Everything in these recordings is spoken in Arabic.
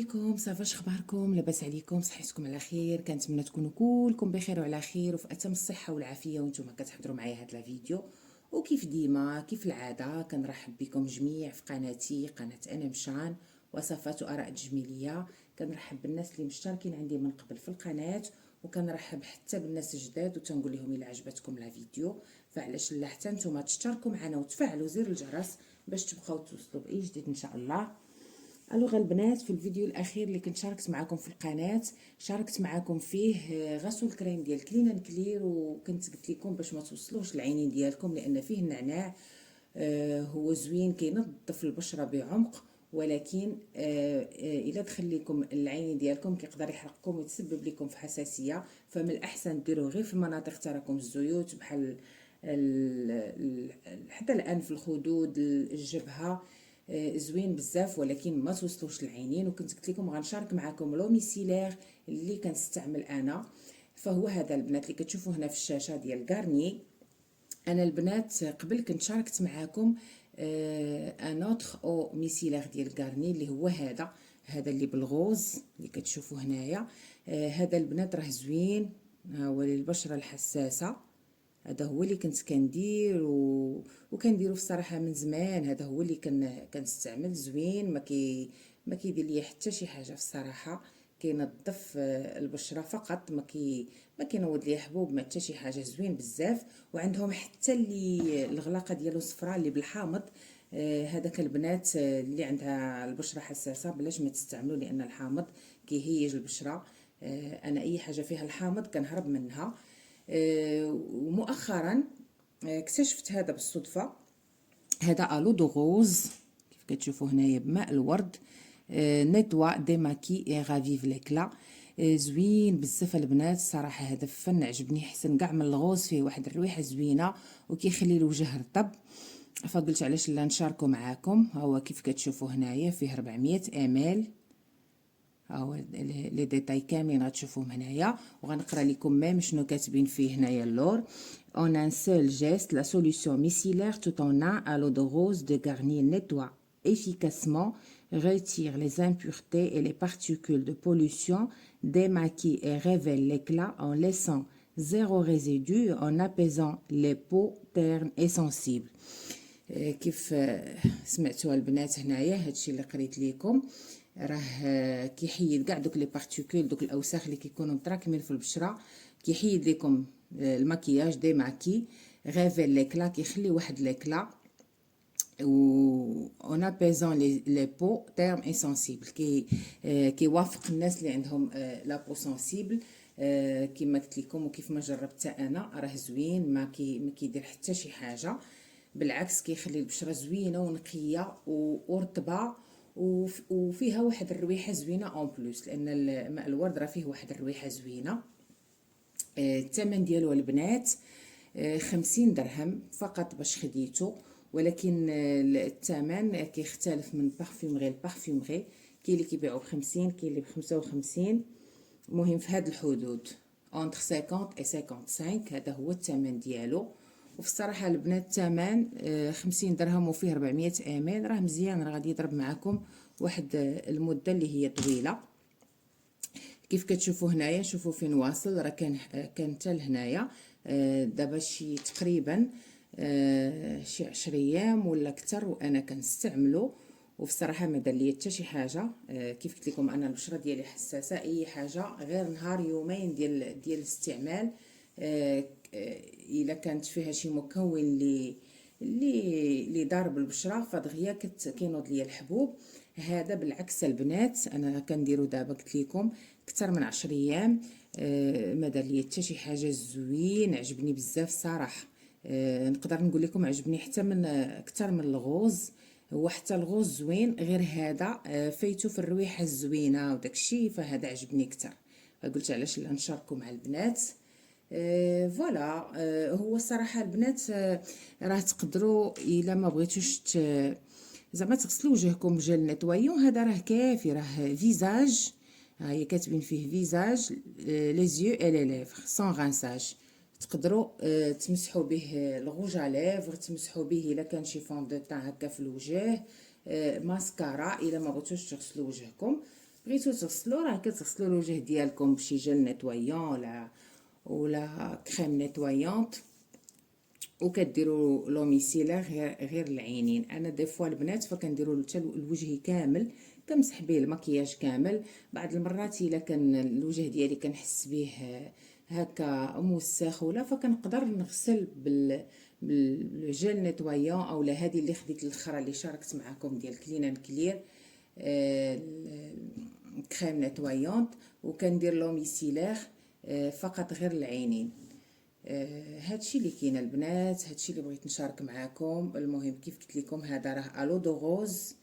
بكم؟ صافاش اخباركم؟ لاباس عليكم؟ صحتكم على خير؟ كنتمنى تكونوا كلكم بخير وعلى خير وفي اتم الصحه والعافيه وانتم كتحضروا معايا هذا الفيديو. وكيف ديما كيف العاده كنرحب بكم جميع في قناتي قناه انا مشان وصفات واراء تجميليه. كنرحب بالناس اللي مشتركين عندي من قبل في القناه، وكنرحب حتى بالناس الجداد وتنقول لهم الا عجبتكم الفيديو فعلاش لا حتى نتوما تشتركوا معنا وتفعلوا زر الجرس باش تبقاو توصلوا باي جديد ان شاء الله. الوغ البنات، في الفيديو الاخير اللي كنت شاركت معكم في القناه شاركت معكم فيه غسول الكريم ديال كلين اند كلير، وكنت قلت لكم باش ما توصلوش العينين ديالكم لان فيه النعناع. هو زوين كينظف البشره بعمق، ولكن الا دخل لكم العينين ديالكم كيقدر يحرقكم ويتسبب لكم في حساسيه، فمن الاحسن ديروه غير في المناطق تراكم الزيوت بحال حتى الانف، الخدود، الجبهه. زوين بزاف ولكن ما توصلوش للعينين. وكنت قلت لكم غنشارك معكم لو ميسيلير اللي كنستعمل انا، فهو هذا البنات اللي كتشوفوا هنا في الشاشه ديال غارني. انا البنات قبل كنت شاركت معكم ان اوتر او ميسيلير ديال غارني اللي هو هذا اللي بالغوز اللي كتشوفوا هنايا. هذا البنات راه زوين، هو للبشره الحساسه. هذا هو اللي كنت كندير وكنديرو في الصراحه من زمان. هذا هو اللي كنستعمل زوين، ما كيدير ليا حتى شي حاجه في الصراحه. كينظف البشره فقط، ما كينوض ليا حبوب، ما حتى شي حاجه. زوين بزاف. وعندهم حتى اللي الغلاقه ديالو صفراء اللي بالحامض. هذاك البنات اللي عندها البشره حساسه بلاش ما تستعملوا لان الحامض كيهيج البشره. انا اي حاجه فيها الحامض كنهرب منها. ومؤخرا اكتشفت هذا بالصدفه. هذا الو دو غوز كيف كتشوفوا هنايا بماء الورد. نيتوا ديماكي اي غافيف ليكلا. زوين بزاف البنات صراحه. هذا فن عجبني حسن كاع من الغوز، فيه واحد الريحه زوينه وكيخلي الوجه رطب، فقلت علاش لا نشاركو معاكم. هو كيف كتشوفوا هنايا فيه 400 ml. هاو لي ديتاي كاملين غتشوفوهم هنايا، وغنقرا لكم ميم شنو كاتبين فيه هنايا اللور. En un seul geste, la solution micellaire tout en un à l'eau de rose de Garnier nettoie efficacement, retire les impuretés et les particules de pollution, démaquille et révèle l'éclat en laissant zéro résidu, en apaisant les peaux ternes et sensibles. كيف سمعتوا البنات هنايا هادشي اللي قريت لكم راه كيحيد كاع دوك لي بارتيكول، دوك الاوساخ اللي كيكونوا متراكمين في البشره. كيحيد لكم المكياج دي ماكي غيفيل ليكلا، كيخلي واحد ليكلا. و اون ابيزون لي بو تيرم اي سنسيبل، كيوافق الناس اللي عندهم لا بو سنسيبل. كما قلت لكم وكيف ما جربت انا راه زوين، ما كيدير حتى شي حاجه. بالعكس كيخلي البشره زوينه ونقيه ورطبه، وفيها واحد الرويحه زوينه اون بلوس، لان ماء الورد راه فيه واحد الرويحه زوينه. الثمن ديالو البنات 50 درهم فقط باش خديته، ولكن الثمن كيختلف من بارفيومغي لبارفيومغي. كاين اللي كيبيعوا ب50، كاين اللي ب55. المهم في هاد الحدود اونتر 50 و 55 هذا هو الثمن ديالو. وفي الصراحه البنات الثمن 50 درهم وفيه 400 ml راه مزيان، راه غادي يضرب معكم واحد المده اللي هي طويله. كيف كتشوفوا هنايا شوفوا فين واصل، راه كان حتى لهنايا. دابا شي تقريبا شي 10 ايام ولا اكثر وانا كنستعملو، وفي الصراحه ما دار ليا حتى شي حاجه. كيف قلت لكم انا البشره ديالي حساسه، اي حاجه غير نهار يومين ديال الاستعمال الا كانت فيها شي مكون اللي ضارب البشره فدغيا كينوض ليا الحبوب. هذا بالعكس البنات انا كنديرو دابا قلت لكم اكثر من 10 ايام ما دار ليا حتى شي حاجه. زوين عجبني بزاف صراحه. نقدر نقول لكم عجبني حتى من اكثر من الغوز. هو حتى الغوز زوين، غير هذا فايتو في الرويحه الزوينه وداكشي، فهذا عجبني اكثر. قلت علاش لا نشاركو مع البنات. فوالا. هو الصراحه البنات راه تقدروا الا ما بغيتوش زعما تغسلوا وجهكم بجل نيتوايون، هذا راه كافي، راه فيزاج. ها هي كاتبين فيه فيزاج لي زيو اي لي ليفر سون غانساج. تقدروا تمسحوا به الغوج على ليفر، تمسحوا به الا كان شي فون دو تان هكا في الوجه، ماسكارا الا ما بغيتوش تغسلوا وجهكم. بغيتو تغسلو راه كتغسلو الوجه ديالكم بشي جل نيتويون ولا كريم نيتويونط، وكديروا لوميسيلير غير العينين. انا دي فوا البنات فكنديروا حتى الوجه كامل، كنمسح به المكياج كامل. بعض المرات الا كان الوجه ديالي كنحس به هكا موسخ ولا، فكنقدر نغسل بالجل نيتويون اولا هذه اللي خديت الاخرى اللي شاركت معكم ديال كلينان كلير كريم نيتويونط، وكندير لوميسيلير فقط غير العينين. هادشي اللي كاين البنات، هادشي اللي بغيت نشارك معاكم. المهم كيف قلت لكم هذا راه الو دو غوز،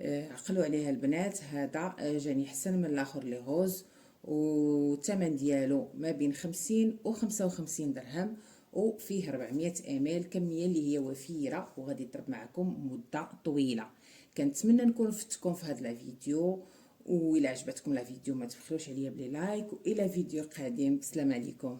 عقلوا عليها البنات، هذا جاني احسن من الاخر لي غوز، والثمن ديالو ما بين 50 و 55 درهم، وفيه 400 امل، كميه اللي هي وفيره وغادي تضرب معكم مده طويله. كنتمنى نكون فتكم في هذا الفيديو، والى عجبتكم الفيديو ما تبخلوش عليا بلي لايك، والى فيديو قادم. السلام عليكم.